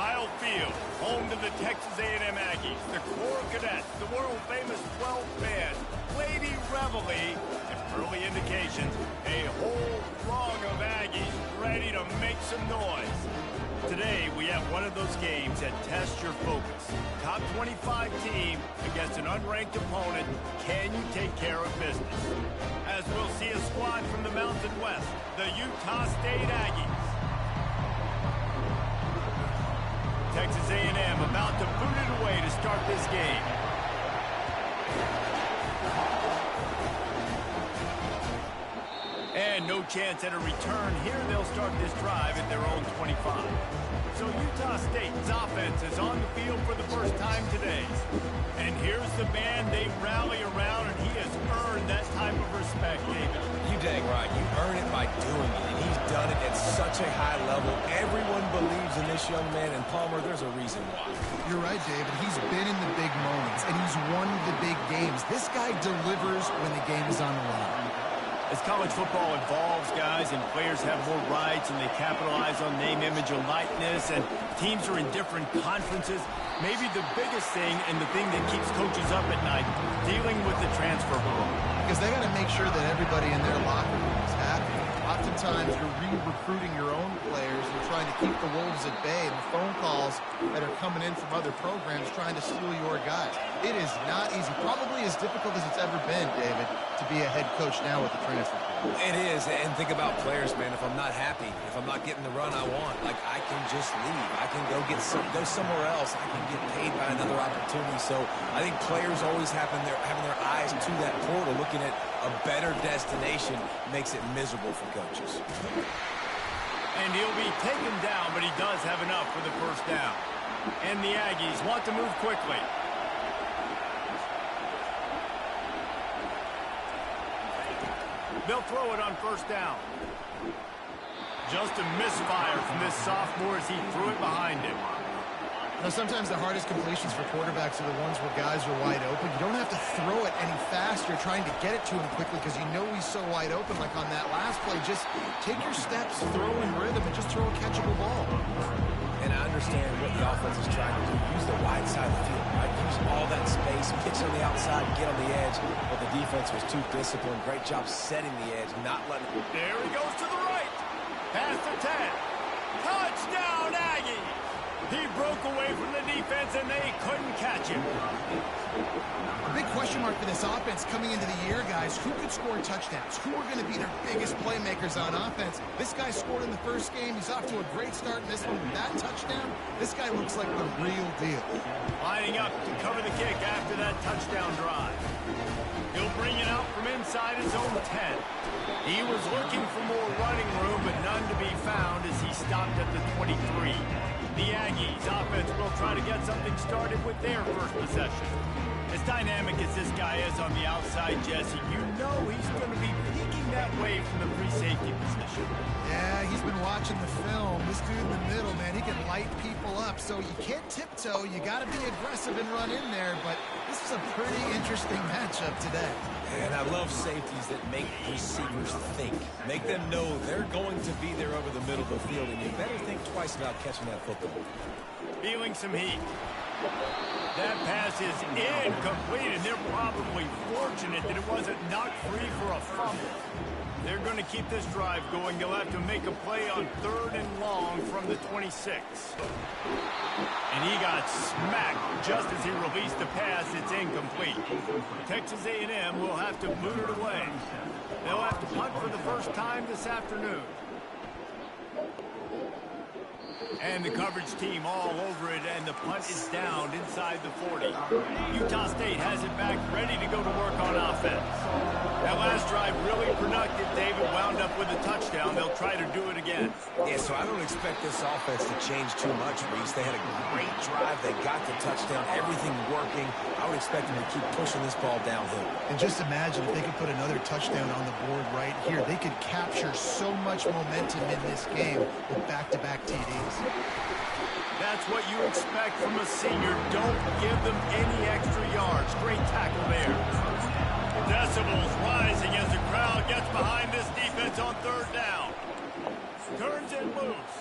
Kyle Field, home to the Texas A&M Aggies, the Corps Cadets, the world-famous 12th band, Lady Reveille, and early indications, a whole throng of Aggies ready to make some noise. Today, we have one of those games that tests your focus. Top 25 team against an unranked opponent. Can you take care of business? As we'll see a squad from the Mountain West, the Utah State Aggies. Texas A&M about to boot it away to start this game. And no chance at a return. Here they'll start this drive at their own 25. So Utah State's offense is on the field for the first time today. And here's the band they rally around, and he has earned that type of respect, David. You dang right. You earn it by doing it, and he's done it at such a high level. Everyone believes in this young man, and Palmer, there's a reason why. You're right, David. He's been in the big moments, and he's won the big games. This guy delivers when the game is on the line. As college football evolves, guys, and players have more rights and they capitalize on name, image, and likeness, and teams are in different conferences, maybe the biggest thing and the thing that keeps coaches up at night, dealing with the transfer portal. Because they got to make sure that everybody in their locker room is happy. Oftentimes, you're re-recruiting your own players and trying to keep the Wolves at bay, and the phone calls that are coming in from other programs trying to steal your guys. It is not easy. Probably as difficult as it's ever been, David, to be a head coach now with the transfer portal. It is, and think about players, man. If I'm not happy, if I'm not getting the run I want, like, I can just leave. I can go somewhere else. I can get paid by another opportunity. So I think players always having their eyes to that portal, looking at a better destination, makes it miserable for coaches. And he'll be taken down, but he does have enough for the first down. And the Aggies want to move quickly. They'll throw it on first down. Just a misfire from this sophomore as he threw it behind him. Now, sometimes the hardest completions for quarterbacks are the ones where guys are wide open. You don't have to throw it any faster trying to get it to him quickly because you know he's so wide open. Like on that last play, just take your steps, throw in rhythm, and just throw a catchable ball. And I understand what the offense is trying to do. Use the wide side of the field, right? Use all that space, pitch on the outside, get on the edge. But the defense was too disciplined. Great job setting the edge, not letting it. There he goes to the right. Past the 10. Touchdown, Aggie! He broke away from the defense, and they couldn't catch him. A big question mark for this offense coming into the year, guys. Who could score touchdowns? Who are going to be their biggest playmakers on offense? This guy scored in the first game. He's off to a great start in this one with that touchdown. This guy looks like the real deal. Lining up to cover the kick after that touchdown drive. He'll bring it out from inside his own 10. He was looking for more running room, but none to be found as he stopped at the 23. The Aggies offense will try to get something started with their first possession. As dynamic as this guy is on the outside, Jesse, you know he's going to be peeking that way from the free safety position. Yeah, he's been watching the film. This dude in the middle, man, he can light people up. So you can't tiptoe. You got to be aggressive and run in there. But this is a pretty interesting matchup today. And I love safeties that make receivers think. Make them know they're going to be there over the middle of the field, and you better think twice about catching that football. Feeling some heat. That pass is incomplete, and they're probably fortunate that it wasn't knocked free for a fumble. They're going to keep this drive going. They'll have to make a play on 3rd and long from the 26. And he got smacked just as he released the pass. It's incomplete. Texas A&M will have to boot it away. They'll have to punt for the first time this afternoon. And the coverage team all over it, and the punt is down inside the 40. Utah State has it back, ready to go to work on offense. That last drive really productive. David wound up with a touchdown. They'll try to do it again. Yeah, so I don't expect this offense to change too much, Reese. They had a great drive. They got the touchdown, everything working. I would expect them to keep pushing this ball downhill. And just imagine if they could put another touchdown on the board right here. They could capture so much momentum in this game with back-to-back TDs. That's what you expect from a senior. Don't give them any extra yards. Great tackle there. Decibels rising as the crowd gets behind this defense on 3rd down. Turns it loose.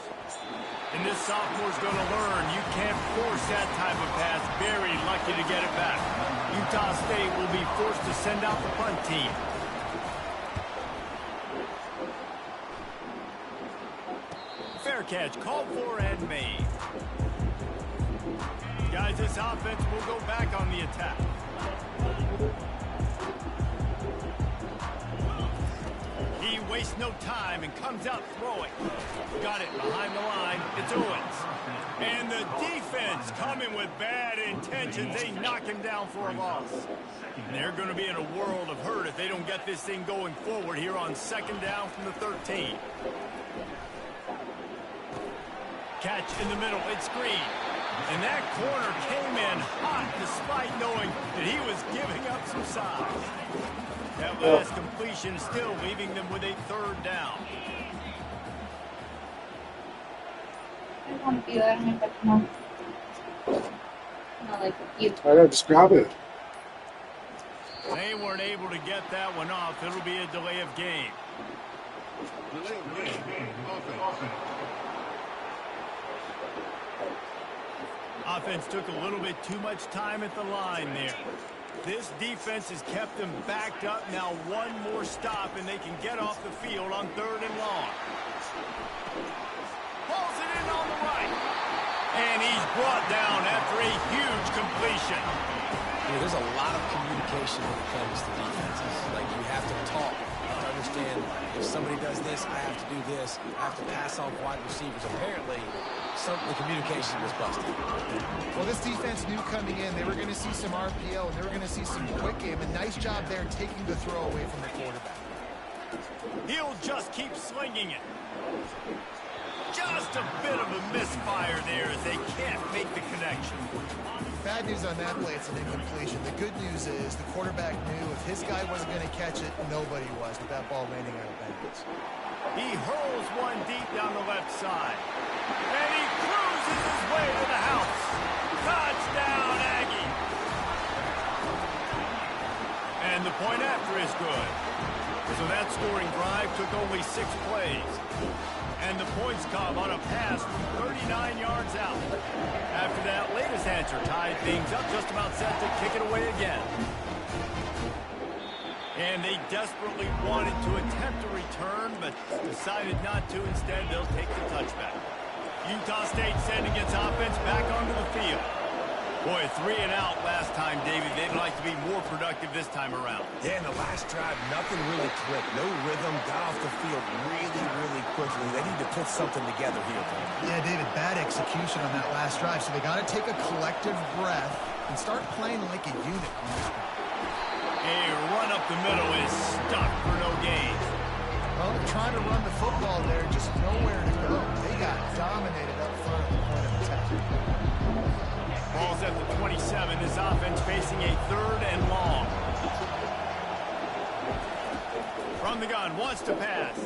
And this sophomore's going to learn you can't force that type of pass. Very lucky to get it back. Utah State will be forced to send out the punt team. Fair catch called for and made. Guys, this offense will go back on the attack. He wastes no time and comes out throwing. Got it behind the line. It's Owens. And the defense coming with bad intentions. They knock him down for a loss. And they're going to be in a world of hurt if they don't get this thing going forward here on second down from the 13. Catch in the middle. It's Green. And that corner came in hot despite knowing that he was giving up some size. That last completion still leaving them with a third down. Just grab it. They weren't able to get that one off. It'll be a delay of game. Offense took a little bit too much time at the line there. This defense has kept them backed up. Now one more stop and they can get off the field on third and long. Pulls it in on the right. And he's brought down after a huge completion. There's a lot of communication when it comes to defenses. Like, you have to talk. You have to understand, if somebody does this, I have to do this. I have to pass off wide receivers. Apparently, the communication was busted. Well, this defense knew coming in they were going to see some RPO and they were going to see some quick game. A nice job there taking the throw away from the quarterback. He'll just keep slinging it. Just a bit of a misfire there as they can't make the connection. Bad news on that play, it's an incompletion. The good news is the quarterback knew if his guy wasn't going to catch it, nobody was with that ball landing out of bounds. He hurls one deep down the left side. And he cruises his way to the house. Touchdown, Aggie. And the point after is good. So that scoring drive took only 6 plays. And the points come on a pass from 39 yards out. After that latest answer tied things up, just about set to kick it away again. And they desperately wanted to attempt a return, but decided not to. Instead, they'll take the touchback. Utah State sending its offense back onto the field. Boy, 3 and out last time, David. They'd like to be more productive this time around. Yeah, in the last drive, nothing really clicked. No rhythm, got off the field really, really quickly. They need to put something together here. Yeah, David, bad execution on that last drive. So they got to take a collective breath and start playing like a unit on this one. A run up the middle is stuck for no gain. Well, they're trying to run the football there, just nowhere to go. They got dominated up front at the point of attack. Ball's at the 27. This offense facing a third and long. From the gun, wants to pass.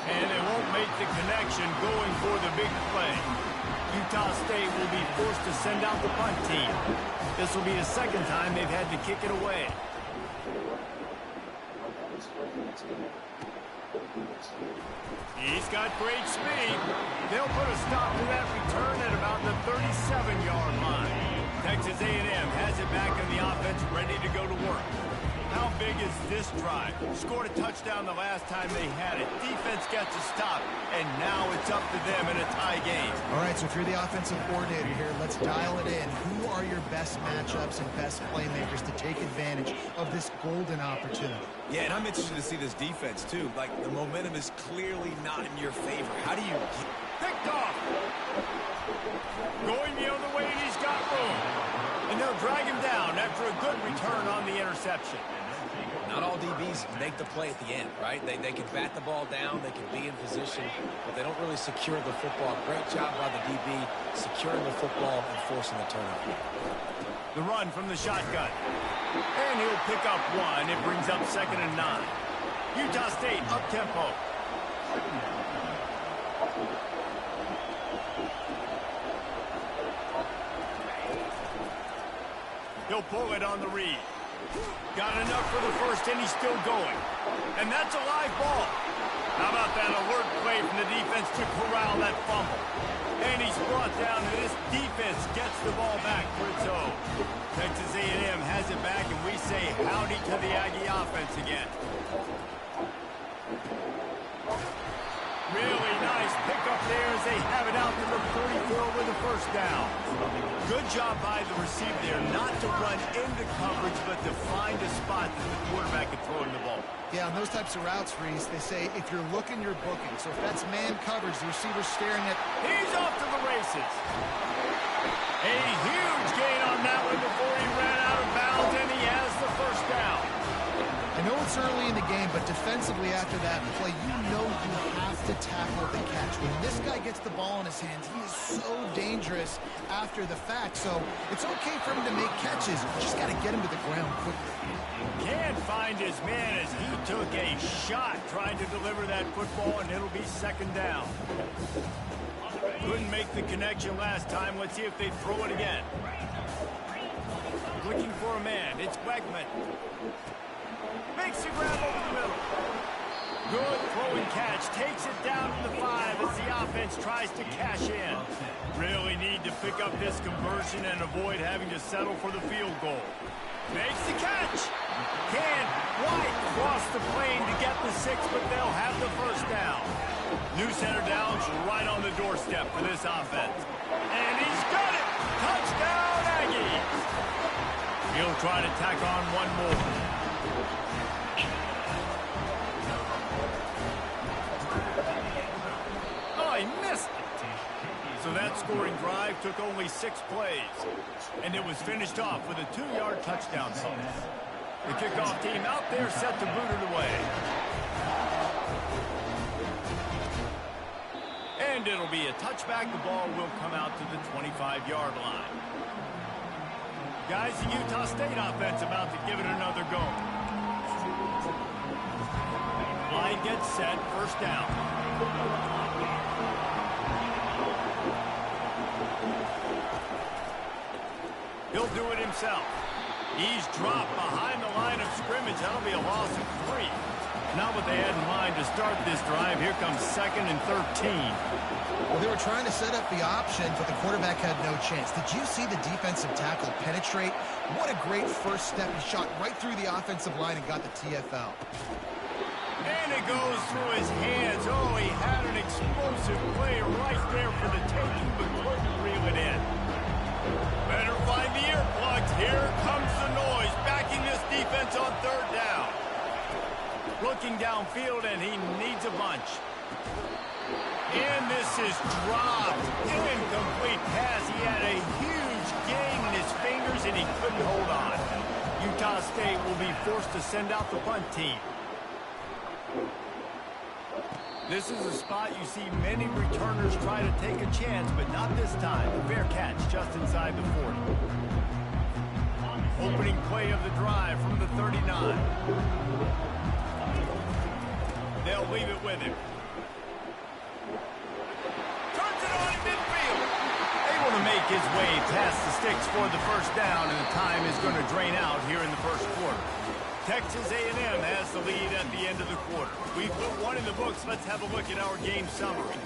And they won't make the connection going for the big play. Utah State will be forced to send out the punt team. This will be the second time they've had to kick it away. He's got great speed. They'll put a stop to that return at about the 37-yard line. Texas A&M has it back in the offense, ready to go to work. How big is this drive? Scored a touchdown the last time they had it. Defense gets a stop, and now it's up to them in a tie game. All right, so if you're the offensive coordinator here, let's dial it in. Who are your best matchups and best playmakers to take advantage of this golden opportunity? Yeah, and I'm interested to see this defense, too. Like, the momentum is clearly not in your favor. How do you... Picked off. Going the other way, and he's got room. And they'll drag him down after a good return on the interception. Not all DBs make the play at the end, right? They can bat the ball down, they can be in position, but they don't really secure the football. Great job by the DB securing the football and forcing the turnover. The run from the shotgun. And he'll pick up one. It brings up 2nd and 9. Utah State up-tempo. He'll pull it on the read. Got enough for the first, and he's still going. And that's a live ball. How about that alert play from the defense to corral that fumble? And he's brought down, and this defense gets the ball back for its own. Texas A&M has it back, and we say howdy to the Aggie offense again. Really nice pickup there as they have it out to the 44 with a first down. Good job by the receiver there, not to run into coverage, but to find a spot that the quarterback can throw in the ball. Yeah, on those types of routes, Reese, they say if you're looking, you're booking. So if that's man coverage, the receiver's staring at... He's off to the races. A huge gain on that one before he ran out of bounds, and he has the first down. I know it's early in the game, but defensively after that play, you know you have to tackle the catch. When this guy gets the ball in his hands, he is so dangerous after the fact. So it's okay for him to make catches. You just got to get him to the ground quickly. Can't find his man as he took a shot trying to deliver that football, and it'll be second down. Couldn't make the connection last time. Let's see if they throw it again. Looking for a man. It's Wegman. Makes the grab over the middle. Good throwing catch. Takes it down to the 5 as the offense tries to cash in. Really need to pick up this conversion and avoid having to settle for the field goal. Makes the catch. Can't quite cross the plane to get the 6, but they'll have the first down. New center down's right on the doorstep for this offense. And he's got it. Touchdown, Aggies. He'll try to tack on one more. He missed it. So that scoring drive took only 6 plays. And it was finished off with a 2-yard touchdown pass. The kickoff team out there set to boot it away. And it'll be a touchback. The ball will come out to the 25-yard line. Guys, the Utah State offense about to give it another go. Line gets set. First down. He'll do it himself. He's dropped behind the line of scrimmage. That'll be a loss of 3. Not what they had in mind to start this drive. Here comes 2nd and 13. Well, they were trying to set up the option, but the quarterback had no chance. Did you see the defensive tackle penetrate? What a great first step. He shot right through the offensive line and got the TFL. And it goes through his hands. Oh, he had an explosive play right there for the taking, but couldn't reel it in. Better find the earplugs. Here comes the noise, backing this defense on 3rd down. Looking downfield, and he needs a bunch. And this is dropped. Incomplete pass. He had a huge gain in his fingers, and he couldn't hold on. Utah State will be forced to send out the punt team. This is a spot you see many returners try to take a chance, but not this time. A fair catch just inside the 40. Opening play of the drive from the 39. They'll leave it with him. Turns it on in midfield. Able to make his way past the sticks for the first down, and the time is going to drain out here in the first quarter. Texas A&M has the lead at the end of the quarter. We've put one in the books. Let's have a look at our game summary.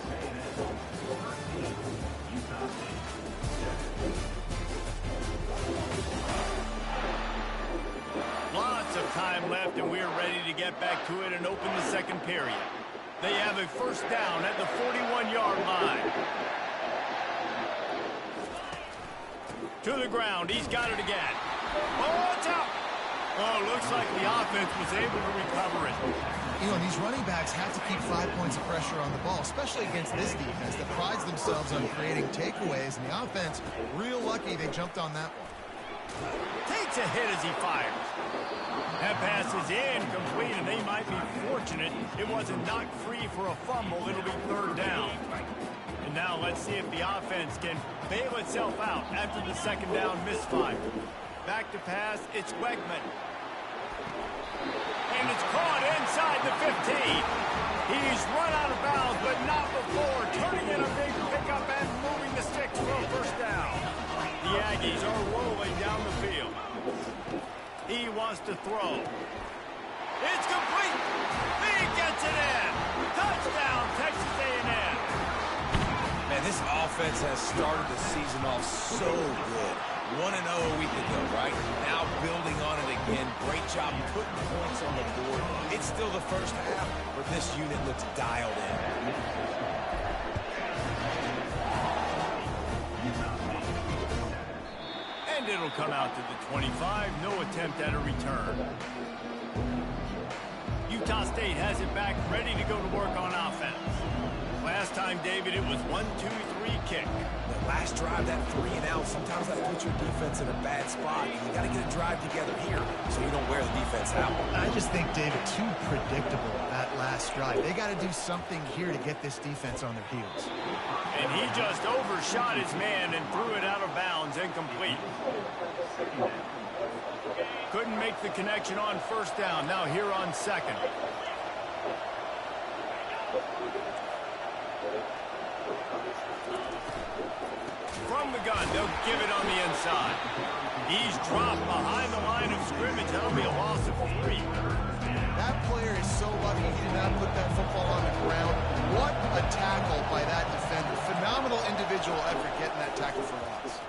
Lots of time left, and we're ready to get back to it and open the second period. They have a first down at the 41-yard line. To the ground. He's got it again. Oh, it's out. Oh, looks like the offense was able to recover it. You know, these running backs have to keep 5 points of pressure on the ball, especially against this defense that prides themselves on creating takeaways. And the offense, real lucky they jumped on that one. Takes a hit as he fires. That pass is incomplete, and they might be fortunate it wasn't knocked free for a fumble. It'll be 3rd down. And now let's see if the offense can bail itself out after the 2nd down misfire. Back to pass, it's Wegman. And it's caught inside the 15. He's run out of bounds, but not before turning in a big pickup and moving the sticks for a first down. The Aggies are rolling down the field. He wants to throw. It's complete. He gets it in. Touchdown, Texas A&M. Man, this offense has started the season off so good. 1-0 a week ago, right? Now building on it again. Great job putting points on the board. It's still the first half, but this unit looks dialed in. And it'll come out to the 25. No attempt at a return. Utah State has it back, ready to go to work on offense. Last time, David, it was 1-2-3 kick. The last drive, that 3-and-out, sometimes that puts your defense in a bad spot. You got to get a drive together here so you don't wear the defense out. I just think, David, too predictable that last drive. They got to do something here to get this defense on their heels. And he just overshot his man and threw it out of bounds, incomplete. Couldn't make the connection on first down. Now here on second. From the gun, they'll give it on the inside. He's dropped behind the line of scrimmage. That'll be a loss of 3. That player is so lucky he did not put that football on the ground. What a tackle by that defender. Phenomenal individual effort getting that tackle for loss.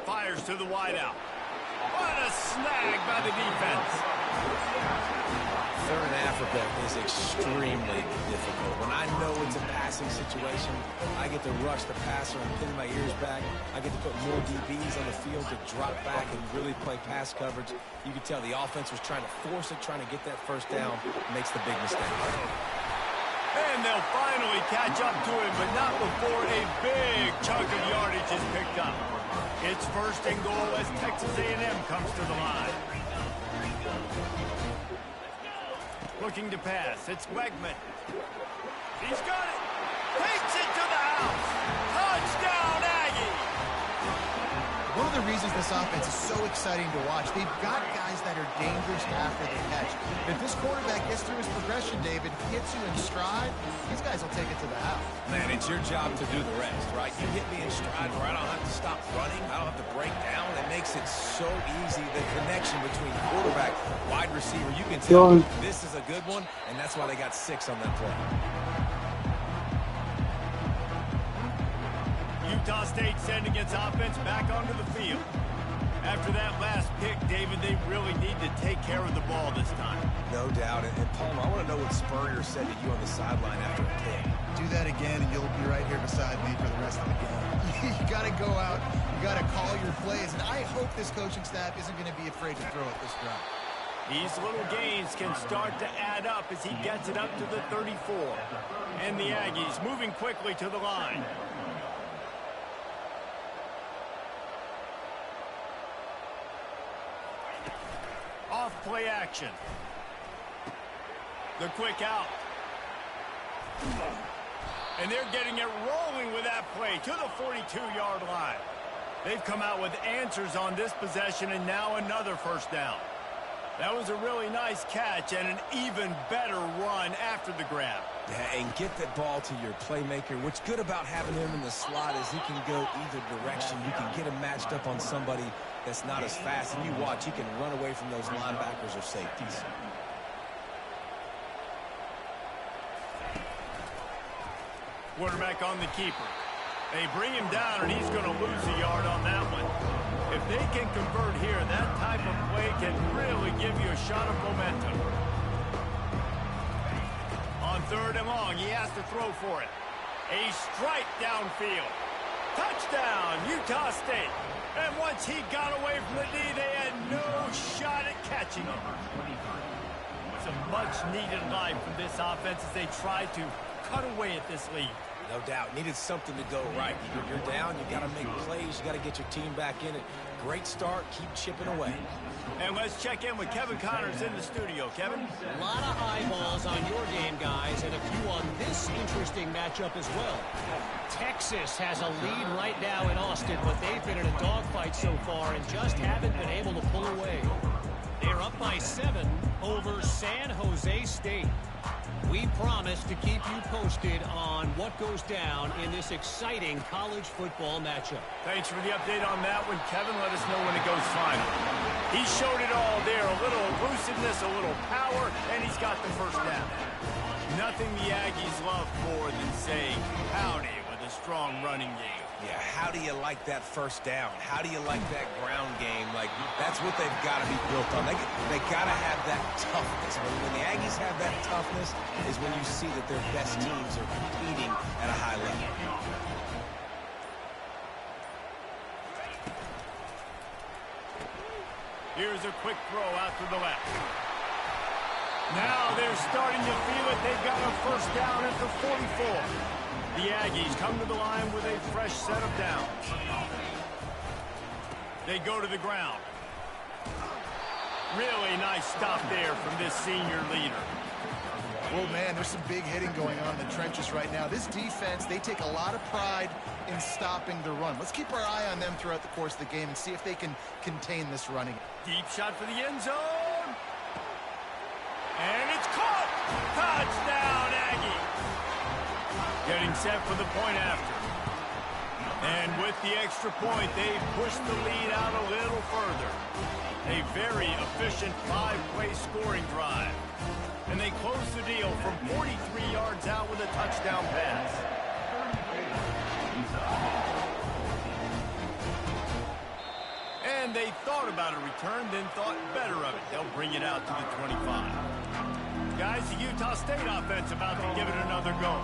Fires to the wideout. What a snag by the defense. Third in Africa is extremely difficult. When I know it's a passing situation, I get to rush the passer and pin my ears back. I get to put more DBs on the field to drop back and really play pass coverage. You can tell the offense was trying to force it, trying to get that first down, makes the big mistake. And they'll finally catch up to him, but not before a big chunk of yardage is picked up. It's first and goal as Texas A&M comes to the line. Looking to pass. It's Wegman. He's got it. Takes it to the house. Touchdown, Aggie. One of the reasons this offense is so exciting to watch, they've got guys that are dangerous after the catch. If this quarterback gets through his progression, David, hits you in stride, these guys will take it to the house. Man, it's your job to do the rest, right? You hit me in stride where I don't have to stop running. I don't have to break down. It makes it so easy. The connection between quarterback, wide receiver, you can tell this is a good one, and that's why they got 6 on that play. Utah State sending its offense back onto the field. After that last pick, David, they really need to take care of the ball this time. No doubt. And Palmer, I want to know what Spurrier said to you on the sideline after a pick. Do that again, and you'll be right here beside me for the rest of the game. You got to go out. You got to call your plays. And I hope this coaching staff isn't going to be afraid to throw at this drive. These little gains can start to add up as he gets it up to the 34. And the Aggies moving quickly to the line. Off play action. The quick out. And they're getting it rolling with that play to the 42-yard line. They've come out with answers on this possession and now another first down. That was a really nice catch and an even better run after the grab. Yeah, and get that ball to your playmaker. What's good about having him in the slot is he can go either direction. You can get him matched up on somebody that's not as fast. And you watch, he can run away from those linebackers or safeties. Quarterback on the keeper. They bring him down, and he's going to lose a yard on that one. If they can convert here, that type of play can really give you a shot of momentum. On third and long, he has to throw for it. A strike downfield. Touchdown, Utah State. And once he got away from the D, they had no shot at catching him. Some much-needed life from this offense as they try to cut away at this lead. No doubt. Needed something to go right. You're down. You got to make plays. You got to get your team back in it. Great start. Keep chipping away. And let's check in with Kevin Connors in the studio. Kevin? A lot of eyeballs on your game, guys, and a few on this interesting matchup as well. Texas has a lead right now in Austin, but they've been in a dogfight so far and just haven't been able to pull away. They're up by 7 over San Jose State. We promise to keep you posted on what goes down in this exciting college football matchup. Thanks for the update on that one, Kevin. Let us know when it goes final. He showed it all there. A little elusiveness, a little power, and he's got the first down. Nothing the Aggies love more than saying howdy with a strong running game. Yeah, how do you like that first down? How do you like that ground game? Like, that's what they've got to be built on. They got to have that toughness. When the Aggies have that toughness is when you see that their best teams are competing at a high level. Here's a quick throw out to the left. Now they're starting to feel it. They've got a first down at the 44. The Aggies come to the line with a fresh set of downs. They go to the ground. Really nice stop there from this senior leader. Well, man, there's some big hitting going on in the trenches right now. This defense, they take a lot of pride in stopping the run. Let's keep our eye on them throughout the course of the game and see if they can contain this running. Deep shot for the end zone. And it's caught. Touchdown, Aggie. Getting set for the point after. And with the extra point, they push the lead out a little further. A very efficient 5-play scoring drive. And they close the deal from 43 yards out with a touchdown pass. And they thought about a return, then thought better of it. They'll bring it out to the 25. Guys, the Utah State offense about to give it another go.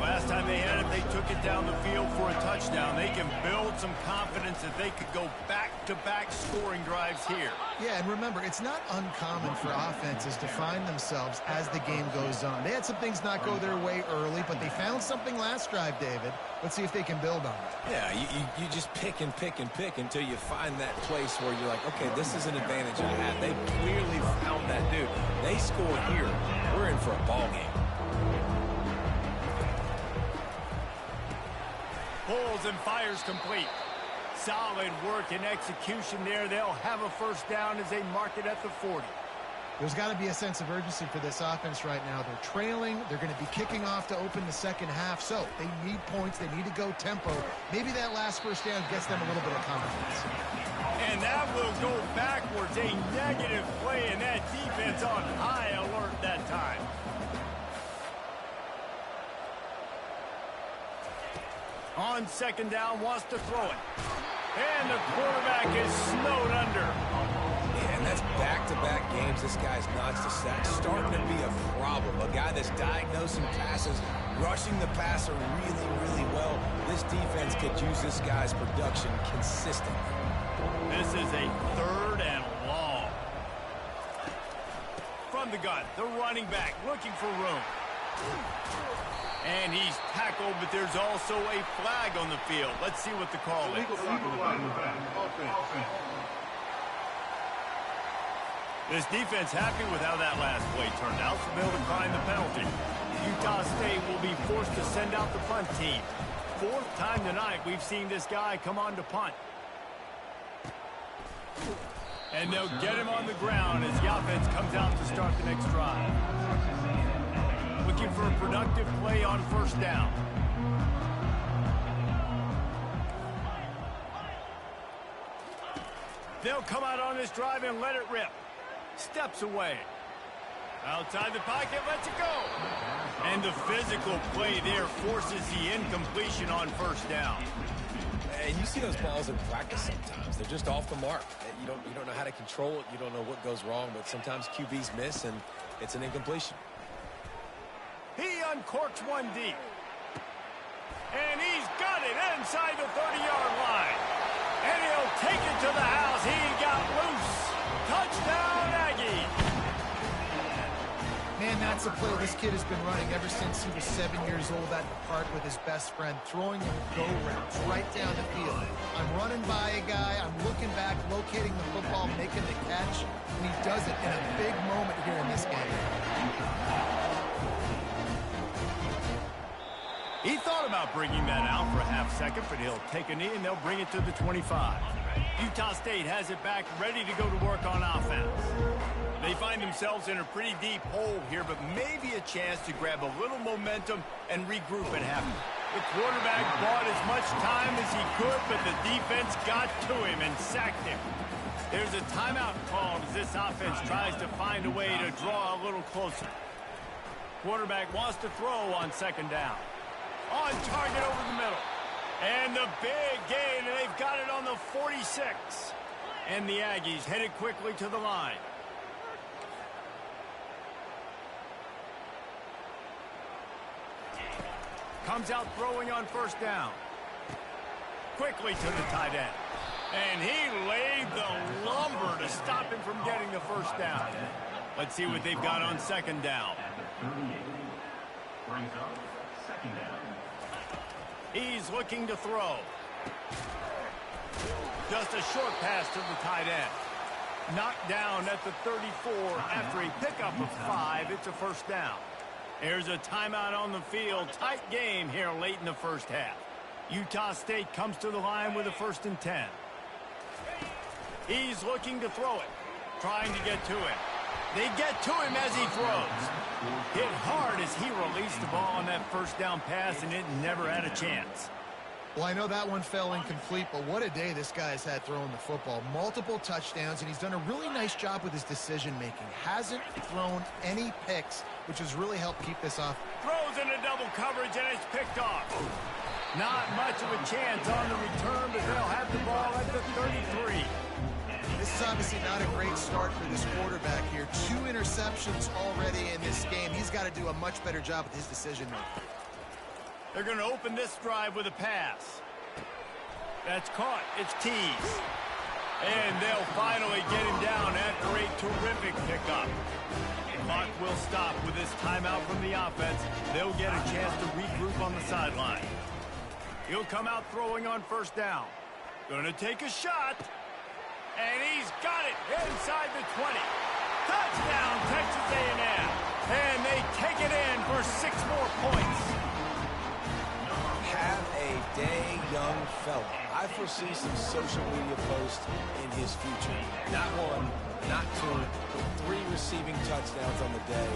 Last time they had it, they took it down the field for a touchdown. They can build some confidence that they could go back-to-back scoring drives here. Yeah, and remember, it's not uncommon for offenses to find themselves as the game goes on. They had some things not go their way early, but they found something last drive, David. Let's see if they can build on it. Yeah, you just pick and pick and pick until you find that place where you're like, okay, this is an advantage I have. They clearly found that dude. They score here. We're in for a ball game. Pulls and fires complete. Solid work and execution there. They'll have a first down as they mark it at the 40. There's got to be a sense of urgency for this offense right now. They're trailing. They're going to be kicking off to open the second half. So they need points. They need to go tempo. Maybe that last first down gets them a little bit of confidence. And that will go backwards. A negative play, and that defense on high alert that time. On second down, wants to throw it. And the quarterback is snowed under. Yeah, and that's back-to-back games. This guy's notched a sack. Starting to be a problem. A guy that's diagnosing passes, rushing the passer really, really well. This defense could use this guy's production consistently. This is a third and long. From the gun, the running back looking for room. And he's tackled, but there's also a flag on the field. Let's see what the call is. This defense happy with how that last play turned out, so they'll decline the penalty. Utah State will be forced to send out the punt team. Fourth time tonight we've seen this guy come on to punt. And they'll get him on the ground as the offense comes out to start the next drive. Looking for a productive play on first down. They'll come out on this drive and let it rip. Steps away. Outside the pocket, lets it go. And the physical play there forces the incompletion on first down. And you see those balls in practice sometimes. They're just off the mark. You don't know how to control it. You don't know what goes wrong, but sometimes QBs miss, and it's an incompletion. He uncorks one deep. And he's got it inside the 30-yard line. And he'll take it to the house. He got loose. Touchdown, Aggie. Man, that's a play this kid has been running ever since he was 7 years old at the park with his best friend, throwing him go routes right down the field. I'm running by a guy, I'm looking back, locating the football, making the catch, and he does it in a big moment here in this game. He thought about bringing that out for a half second, but he'll take a knee and they'll bring it to the 25. Utah State has it back, ready to go to work on offense. They find themselves in a pretty deep hole here, but maybe a chance to grab a little momentum and regroup at half. The quarterback bought as much time as he could, but the defense got to him and sacked him. There's a timeout called as this offense tries to find a way to draw a little closer. Quarterback wants to throw on second down. On target over the middle. And the big gain, and they've got it on the 46. And the Aggies headed quickly to the line. Comes out throwing on first down. Quickly to the tight end. And he laid the lumber to stop him from getting the first down. Let's see what they've got on second down. He's looking to throw. Just a short pass to the tight end. Knocked down at the 34 after a pickup of 5. It's a first down. There's a timeout on the field. Tight game here late in the first half. Utah State comes to the line with a 1st and 10. He's looking to throw it. Trying to get to him. They get to him as he throws. Hit hard as he released the ball on that first down pass, and it never had a chance. Well, I know that one fell incomplete, but what a day this guy has had throwing the football. Multiple touchdowns, and he's done a really nice job with his decision-making. Hasn't thrown any picks, which has really helped keep this off. Throws into double coverage, and it's picked off. Not much of a chance on the return, but they'll have the ball at the 33. This is obviously not a great start for this quarterback here. 2 interceptions already in this game. He's got to do a much better job with his decision-making. They're going to open this drive with a pass. That's caught. It's teased. And they'll finally get him down after a terrific pickup. Clock will stop with this timeout from the offense. They'll get a chance to regroup on the sideline. He'll come out throwing on first down. Going to take a shot. And he's got it inside the 20. Touchdown, Texas A&M. And they take it in for 6 more points. Have a day, young fella. I foresee some social media posts in his future. Not 1, not 2, but 3 receiving touchdowns on the day.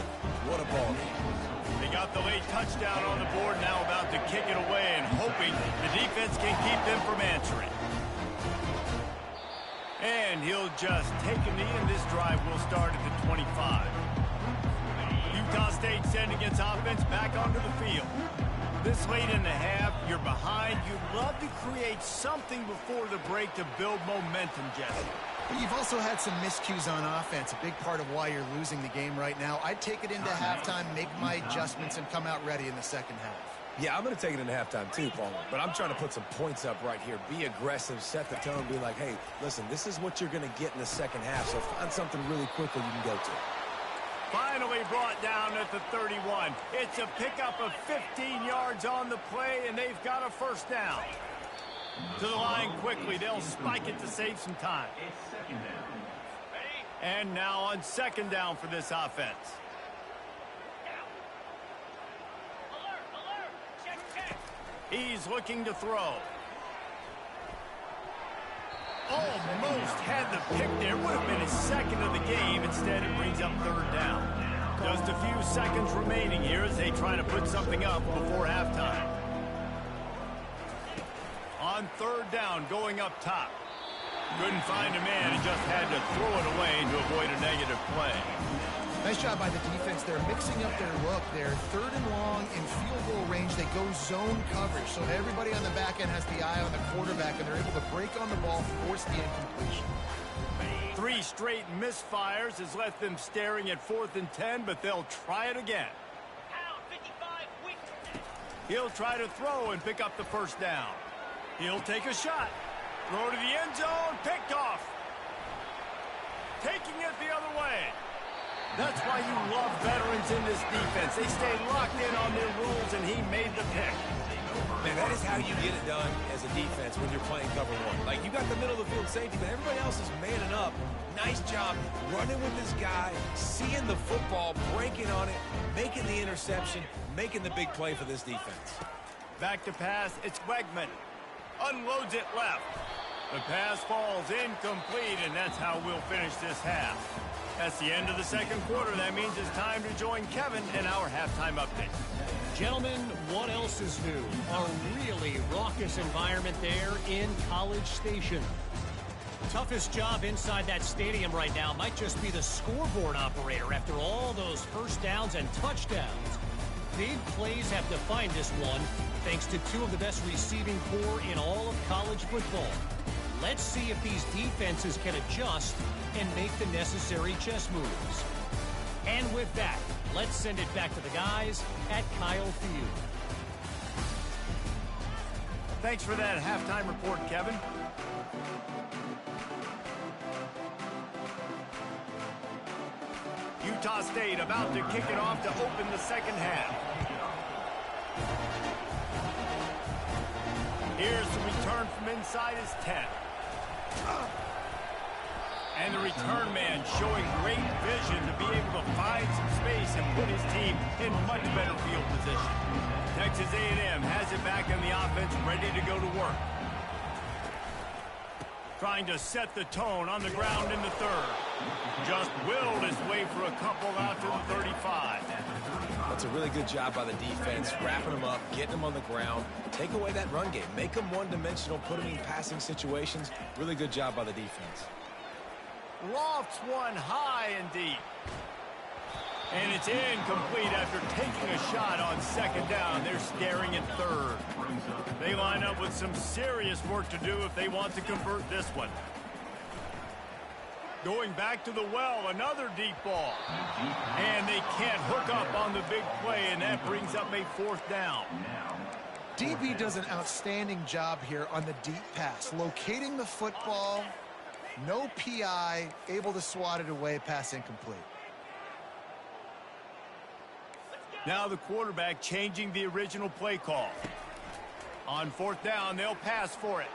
What a ball game. They got the late touchdown on the board, now about to kick it away and hoping the defense can keep them from answering. And he'll just take a knee, and this drive will start at the 25. Utah State sending its offense back onto the field. This late in the half, you're behind. You'd love to create something before the break to build momentum, Jesse. You've also had some miscues on offense, a big part of why you're losing the game right now. I'd take it into halftime, make my adjustments, and come out ready in the second half. Yeah, I'm going to take it into halftime too, Paul. But I'm trying to put some points up right here. Be aggressive, set the tone, be like, hey, listen, this is what you're going to get in the second half, so find something really quickly you can go to. Finally brought down at the 31. It's a pickup of 15 yards on the play, and they've got a first down. To the line quickly. They'll spike it to save some time. And now on second down for this offense. He's looking to throw. Almost had the pick there. Would have been his second of the game. Instead, it brings up third down. Just a few seconds remaining here as they try to put something up before halftime. On third down, going up top. Couldn't find a man and just had to throw it away to avoid a negative play. Nice job by the defense. They're mixing up their look. They're 3rd and long in field goal range. They go zone coverage. So everybody on the back end has the eye on the quarterback, and they're able to break on the ball, force the incompletion. 3 straight misfires has left them staring at 4th and 10, but they'll try it again. He'll try to throw and pick up the first down. He'll take a shot. Throw to the end zone. Picked off. Taking it the other way. That's why you love veterans in this defense. They stay locked in on their rules, and he made the pick. Man, that is how you get it done as a defense when you're playing cover 1. Like, you got the middle of the field safety, but everybody else is manning up. Nice job running with this guy, seeing the football, breaking on it, making the interception, making the big play for this defense. Back to pass. It's Wegman. Unloads it left. The pass falls incomplete, and that's how we'll finish this half. That's the end of the second quarter. That means it's time to join Kevin in our halftime update. Gentlemen, what else is new? A really raucous environment there in College Station. Toughest job inside that stadium right now might just be the scoreboard operator after all those first downs and touchdowns. Big plays have defined this one, thanks to two of the best receiving corps in all of college football. Let's see if these defenses can adjust and make the necessary chess moves. And with that, let's send it back to the guys at Kyle Field. Thanks for that halftime report, Kevin. Utah State about to kick it off to open the second half. Here's the return from inside his 10. And the return man showing great vision to be able to find some space and put his team in much better field position. Texas A&M has it back in the offense, ready to go to work. Trying to set the tone on the ground in the third. Just willed his way for a couple out to the 35. That's a really good job by the defense, wrapping them up, getting them on the ground. Take away that run game. Make them one-dimensional, put them in passing situations. Really good job by the defense. Lofts one high and deep. And it's incomplete after taking a shot on second down. They're staring at third. They line up with some serious work to do if they want to convert this one. Going back to the well, another deep ball. And they can't hook up on the big play, and that brings up a fourth down. DB does an outstanding job here on the deep pass, locating the football, no PI, able to swat it away, pass incomplete. Now the quarterback changing the original play call. On fourth down, they'll pass for it.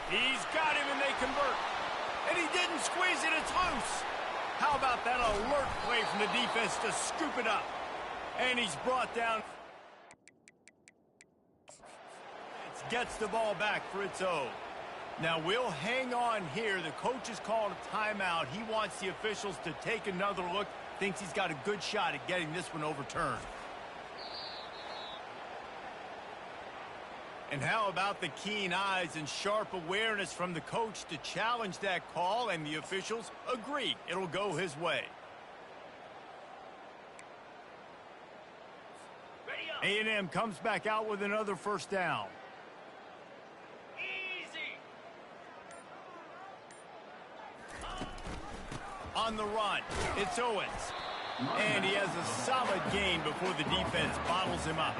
He's got him, and they convert. And he didn't squeeze it, it's loose. How about that alert play from the defense to scoop it up? And he's brought down. Gets the ball back for its own. Now we'll hang on here. The coach is calling a timeout. He wants the officials to take another look. Thinks he's got a good shot at getting this one overturned. And how about the keen eyes and sharp awareness from the coach to challenge that call, and the officials agree it'll go his way. A&M comes back out with another first down. On the run, it's Owens. And he has a solid gain before the defense bottles him up.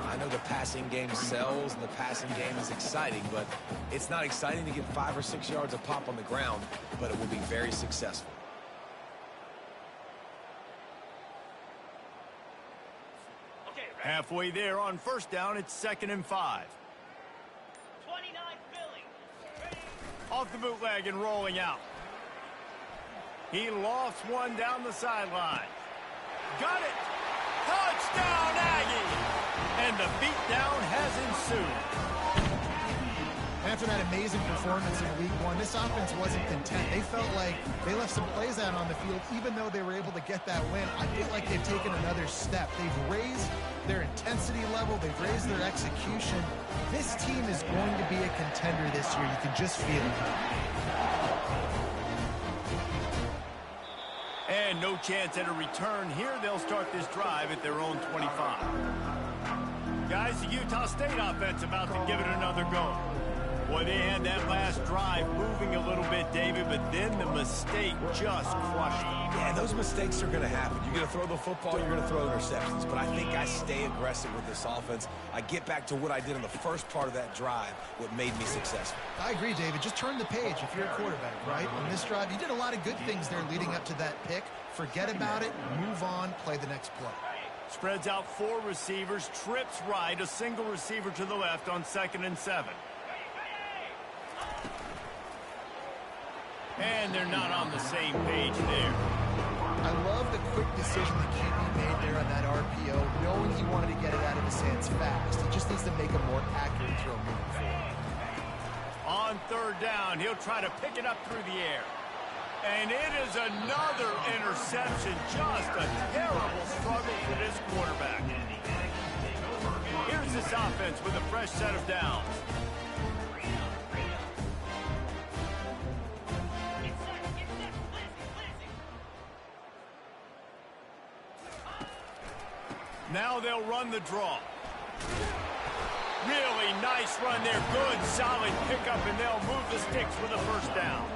I know the passing game sells and the passing game is exciting, but it's not exciting to get 5 or 6 yards of pop on the ground, but it will be very successful. Halfway there on first down, it's 2nd and 5. 29 Philly. Off the bootleg and rolling out. He lofts one down the sideline. Got it! Touchdown, Aggie! And the beatdown has ensued. After that amazing performance in Week 1, this offense wasn't content. They felt like they left some plays out on the field, even though they were able to get that win. I feel like they've taken another step. They've raised their intensity level. They've raised their execution. This team is going to be a contender this year. You can just feel it. And no chance at a return here. They'll start this drive at their own 25. Guys, the Utah State offense about to give it another go. Boy, they had that last drive moving a little bit, David, but then the mistake just crushed them. Yeah, those mistakes are going to happen. You're going to throw the football, you're going to throw interceptions. But I think I stay aggressive with this offense. I get back to what I did in the first part of that drive, what made me successful. I agree, David. Just turn the page if you're a quarterback, right? On this drive, you did a lot of good things there leading up to that pick. Forget about it, move on, play the next play. Spreads out 4 receivers, trips right, a single receiver to the left on 2nd and 7. And they're not on the same page there. I love the quick decision the QB made there on that RPO, knowing he wanted to get it out of his hands fast. He just needs to make a more accurate throw moving forward. On 3rd down, he'll try to pick it up through the air. And it is another interception. Just a terrible struggle for this quarterback. Here's this offense with a fresh set of downs. Now they'll run the draw. Really nice run there. Good, solid pickup, and they'll move the sticks with a first down.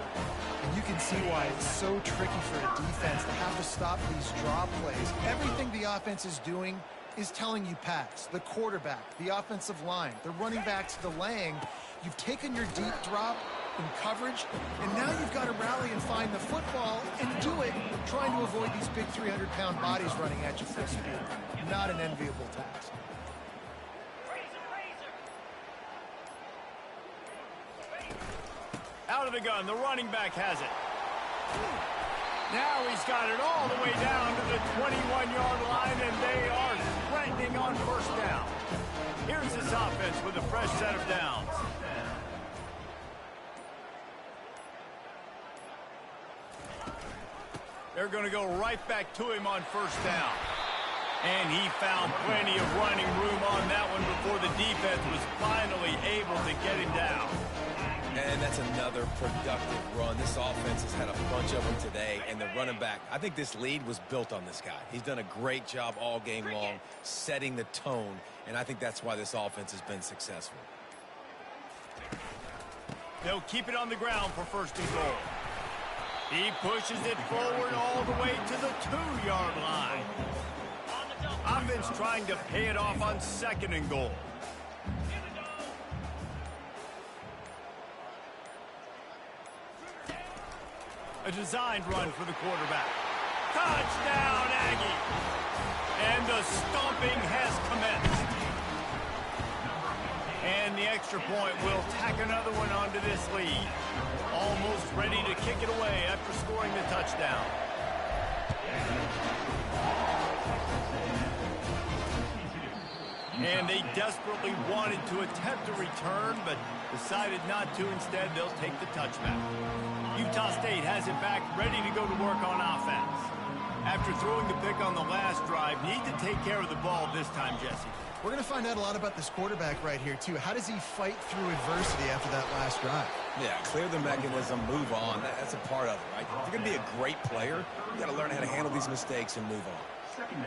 And you can see why it's so tricky for a defense to have to stop these draw plays. Everything the offense is doing is telling you pass. The quarterback, the offensive line, the running backs delaying. You've taken your deep drop in coverage, and now you've got to rally and find the football and do it trying to avoid these big 300-pound bodies running at you full speed. Not an enviable task. Out of the gun, the running back has it. Now he's got it all the way down to the 21-yard line, and they are threatening on first down. Here's this offense with a fresh set of downs. They're going to go right back to him on first down. And he found plenty of running room on that one before the defense was finally able to get him down. And that's another productive run. This offense has had a bunch of them today, and the running back, I think this lead was built on this guy. He's done a great job all game long, setting the tone, and I think that's why this offense has been successful. They'll keep it on the ground for first and goal. He pushes it forward all the way to the 2-yard line. Offense trying to pay it off on second and goal. A designed run for the quarterback. Touchdown, Aggie! And the stomping has commenced. And the extra point will tack another one onto this lead. Almost ready to kick it away after scoring the touchdown. And they desperately wanted to attempt a return, but decided not to. Instead, they'll take the touchback. Utah State has it back, ready to go to work on offense. After throwing the pick on the last drive, need to take care of the ball this time, Jesse. We're going to find out a lot about this quarterback right here, too. How does he fight through adversity after that last drive? Yeah, clear the mechanism, move on. That's a part of it, right? If you're going to be a great player, you got to learn how to handle these mistakes and move on.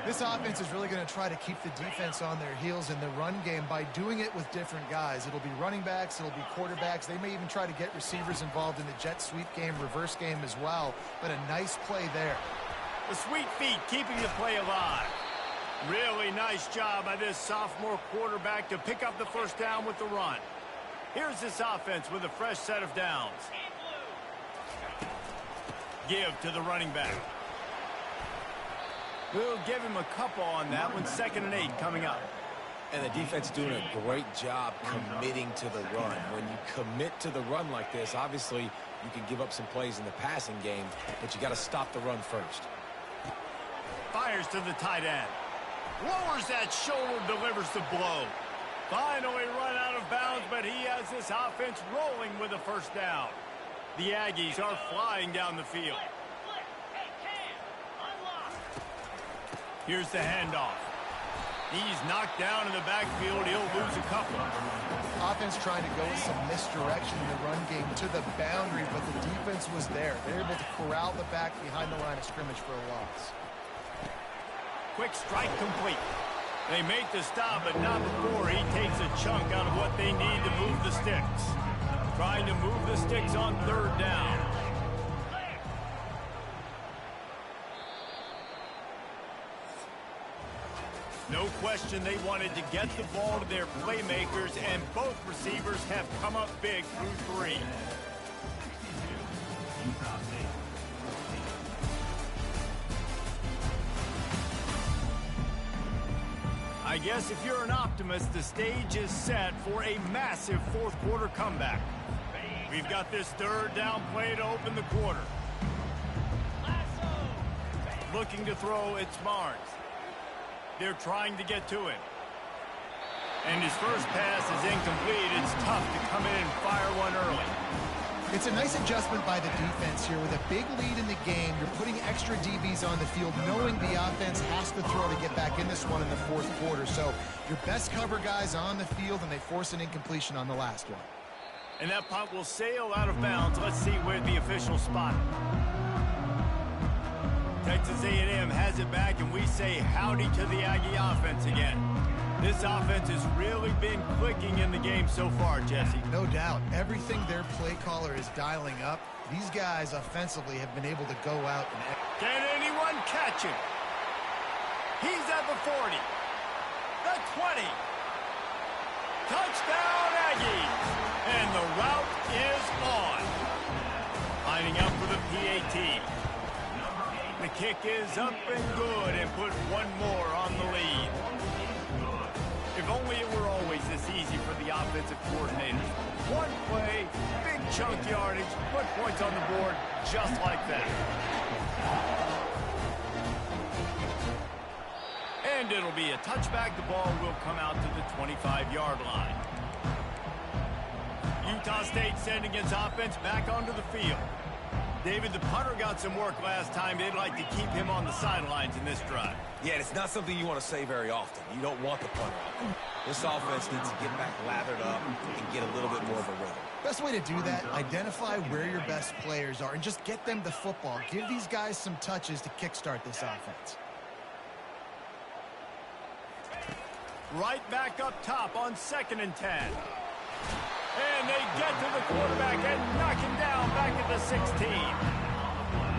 This offense is really going to try to keep the defense on their heels in the run game by doing it with different guys. It'll be running backs, it'll be quarterbacks. They may even try to get receivers involved in the jet sweep game, reverse game as well. But a nice play there. The sweet feet keeping the play alive. Really nice job by this sophomore quarterback to pick up the first down with the run. Here's this offense with a fresh set of downs. Give to the running back. We'll give him a couple on that one. 2nd and 8 coming up. And the defense doing a great job committing to the run. When you commit to the run like this, obviously you can give up some plays in the passing game, but you got to stop the run first. Fires to the tight end. Lowers that shoulder, delivers the blow. Finally run out of bounds, but he has this offense rolling with a first down. The Aggies are flying down the field. Here's the handoff. He's knocked down in the backfield. He'll lose a couple. Offense trying to go with some misdirection in the run game to the boundary, but the defense was there. They're able to corral the back behind the line of scrimmage for a loss. Quick strike complete. They make the stop, but not before he takes a chunk out of what they need to move the sticks. Trying to move the sticks on 3rd down. No question they wanted to get the ball to their playmakers, and both receivers have come up big through 3. I guess if you're an optimist, the stage is set for a massive 4th quarter comeback. We've got this 3rd down play to open the quarter. Looking to throw, it's Barnes. They're trying to get to him. And his first pass is incomplete. It's tough to come in and fire one early. It's a nice adjustment by the defense here. With a big lead in the game, you're putting extra DBs on the field, knowing the offense has to throw to get back in this one in the fourth quarter. So your best cover guys on the field, and they force an incompletion on the last one. And that punt will sail out of bounds. Let's see where the official spot it. Texas A&M has it back, and we say howdy to the Aggie offense again. This offense has really been clicking in the game so far, Jesse. No doubt. Everything their play caller is dialing up, these guys offensively have been able to go out and... Can anyone catch him? He's at the 40. The 20. Touchdown, Aggies. And the route is on. Lining up for the PAT. The kick is up and good and put one more on the lead. If only it were always this easy for the offensive coordinators. One play, big chunk yardage, put points on the board just like that. And it'll be a touchback. The ball will come out to the 25-yard line. Utah State sending its offense back onto the field. David, the punter got some work last time. They'd like to keep him on the sidelines in this drive. Yeah, it's not something you want to say very often. You don't want the punter out. This offense needs to get back lathered up and get a little bit more of a rhythm. Best way to do that, identify where your best players are and just get them the football. Give these guys some touches to kickstart this offense. Right back up top on 2nd and 10. And they get to the quarterback and knock him down back at the 16.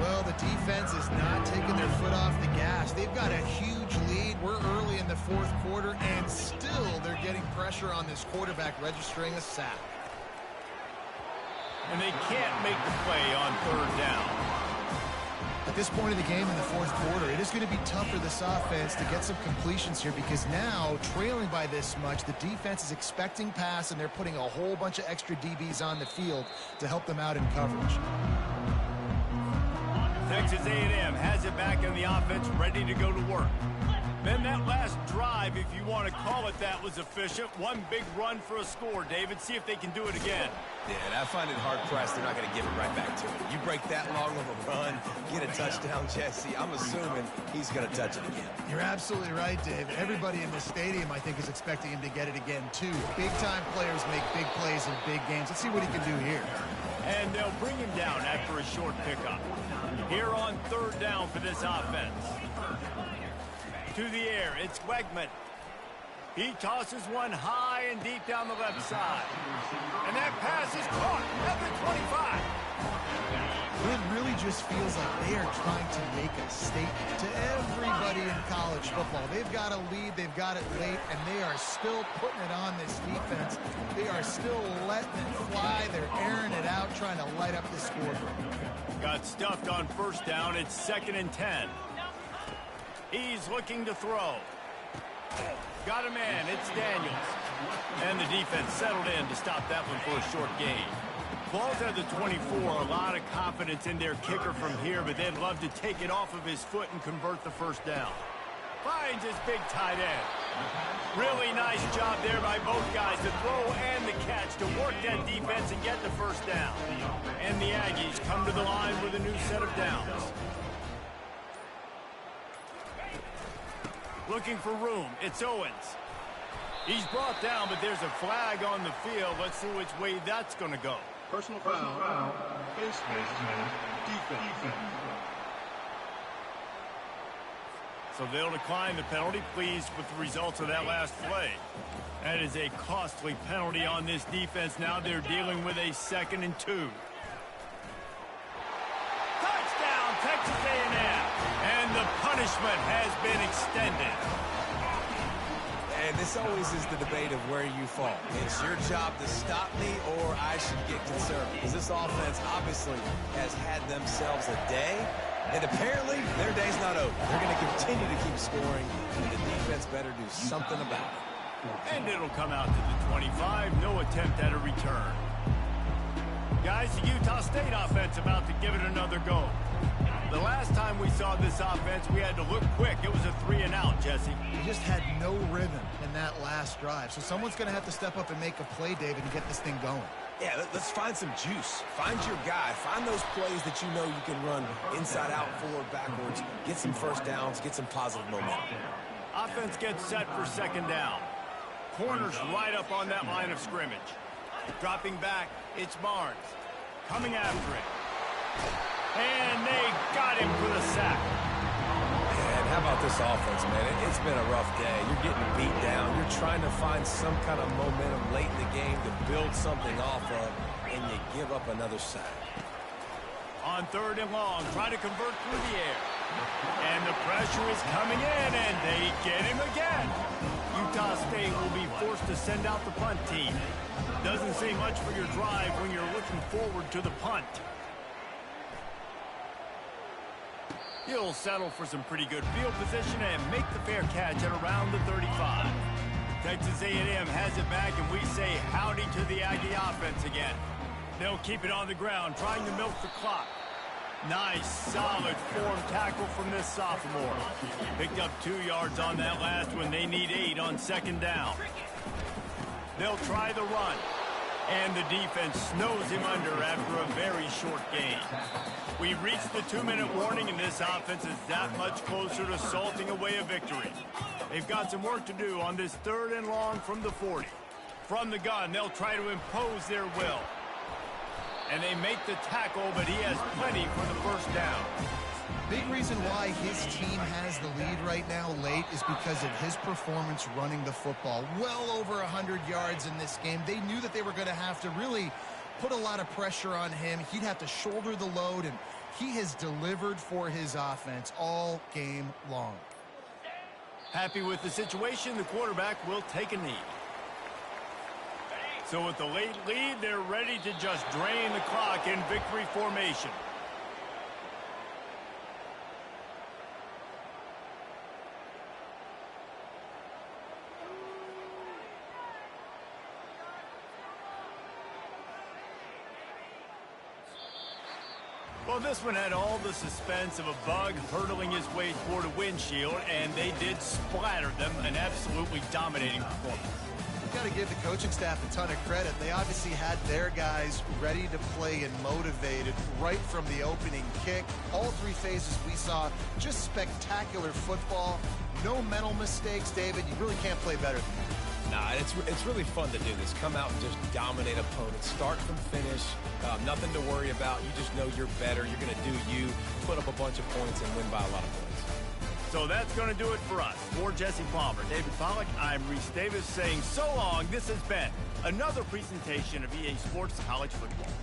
Well, the defense is not taking their foot off the gas. They've got a huge lead. We're early in the fourth quarter, and still they're getting pressure on this quarterback, registering a sack. And they can't make the play on 3rd down. At this point of the game in the fourth quarter, it is going to be tough for this offense to get some completions here because now, trailing by this much, the defense is expecting pass, and they're putting a whole bunch of extra DBs on the field to help them out in coverage. Texas A&M has it back in the offense, ready to go to work. Then that last drive, if you want to call it that, was efficient. One big run for a score, David. See if they can do it again. Yeah, and I find it hard-pressed they're not going to give it right back to him. You break that long of a run, get a touchdown, Jesse, I'm assuming he's going to touch it again. You're absolutely right, Dave. Everybody in the stadium, I think, is expecting him to get it again, too. Big-time players make big plays in big games. Let's see what he can do here. And they'll bring him down after a short pickup. Here on 3rd down for this offense. To the air, it's Wegman. He tosses one high and deep down the left side. And that pass is caught at the 25. It really just feels like they are trying to make a statement to everybody in college football. They've got a lead, they've got it late, and they are still putting it on this defense. They are still letting it fly. They're airing it out, trying to light up the scoreboard. Got stuffed on 1st down. It's 2nd and 10. He's looking to throw. Got a man. It's Daniels. And the defense settled in to stop that one for a short gain. Ball's at the 24. A lot of confidence in their kicker from here, but they'd love to take it off of his foot and convert the 1st down. Finds his big tight end. Really nice job there by both guys, the throw and the catch, to work that defense and get the 1st down. And the Aggies come to the line with a new set of downs. Looking for room. It's Owens. He's brought down, but there's a flag on the field. Let's see which way that's going to go. Personal foul. Face defense. So they'll decline the penalty, pleased with the results of that last play. That is a costly penalty on this defense. Now they're dealing with a 2nd and 2. Touchdown, Texas A&M. And the punishment has been extended. And this always is the debate of where you fall. It's your job to stop me, or I should get concerned. Because this offense obviously has had themselves a day, and apparently their day's not over. They're going to continue to keep scoring, and the defense better do something about it. And it'll come out to the 25. No attempt at a return. Guys, the Utah State offense about to give it another go. The last time we saw this offense, we had to look quick. It was a 3-and-out, Jesse. He just had no rhythm in that last drive. So someone's going to have to step up and make a play, David, and get this thing going. Yeah, let's find some juice. Find your guy. Find those plays that you know you can run inside out, forward, backwards. Get some first downs. Get some positive momentum. Offense gets set for second down. Corners right up on that line of scrimmage. Dropping back, it's Barnes. Coming after it. And they got him for the sack. Man, how about this offense, man? It's been a rough day. You're getting beat down. You're trying to find some kind of momentum late in the game to build something off of, and you give up another sack. On 3rd and long, try to convert through the air. And the pressure is coming in, and they get him again. Utah State will be forced to send out the punt team. Doesn't say much for your drive when you're looking forward to the punt. He'll settle for some pretty good field position and make the fair catch at around the 35. Texas A&M has it back, and we say howdy to the Aggie offense again. They'll keep it on the ground, trying to milk the clock. Nice, solid form tackle from this sophomore. Picked up 2 yards on that last one. They need 8 on second down. They'll try the run. And the defense snows him under after a very short gain. We reached the 2-minute warning, and this offense is that much closer to salting away a victory. They've got some work to do on this 3rd and long from the 40. From the gun, they'll try to impose their will. And they make the tackle, but he has plenty for the first down. Big reason why his team has the lead right now late is because of his performance running the football. Well over 100 yards in this game. They knew that they were going to have to really put a lot of pressure on him. He'd have to shoulder the load, and he has delivered for his offense all game long. Happy with the situation, the quarterback will take a knee. So with the late lead, they're ready to just drain the clock in victory formation. Well, this one had all the suspense of a bug hurtling his way toward a windshield, and they did splatter them, an absolutely dominating performance. You've got to give the coaching staff a ton of credit. They obviously had their guys ready to play and motivated right from the opening kick. All 3 phases we saw, just spectacular football. No mental mistakes, David. You really can't play better than that. Nah, it's really fun to do this. Come out and just dominate opponents. Start from finish. Nothing to worry about. You just know you're better. You're going to do you, put up a bunch of points, and win by a lot of points. So that's going to do it for us. For Jesse Palmer, David Pollack, I'm Reese Davis saying so long. This has been another presentation of EA Sports College Football.